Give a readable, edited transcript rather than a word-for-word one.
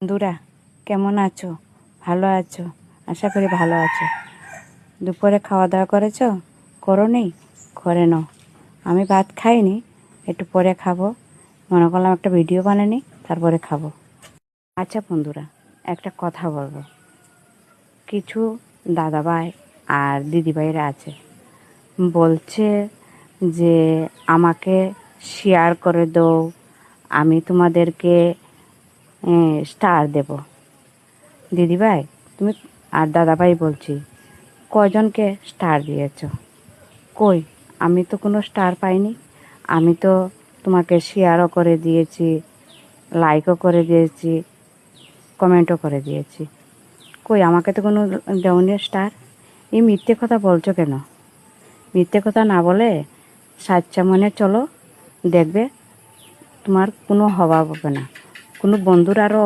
বন্ধুরা কেমন আছো? ভালো আছো? আশা করি ভালো আছো। দুপুরে খাওয়া দাওয়া করেছো? করোনি? করে নাও। আমি ভাত খাইনি, একটু পরে খাবো। মনে করলাম একটা ভিডিও বানানি, তারপরে খাবো। আচ্ছা বন্ধুরা, একটা কথা বলবো। কিছু দাদাভাই আর দিদিভাইরা আছে, বলছে যে আমাকে শেয়ার করে দাও, আমি তোমাদেরকে স্টার দেব। দিদিভাই তুমি আর দাদাভাই বলছি, কয়জনকে স্টার দিয়েছ? কই, আমি তো কোনো স্টার পাইনি। আমি তো তোমাকে শেয়ারও করে দিয়েছি, লাইকও করে দিয়েছি, কমেন্টও করে দিয়েছি। কই, আমাকে তো কোনো দেওনি স্টার। এই মিথ্যে কথা বলছো কেন? মিথ্যে কথা না বলে সাচ্চা মনে চলো, দেখবে তোমার কোনো অভাব হবে না, কোনো বন্ধুর আরও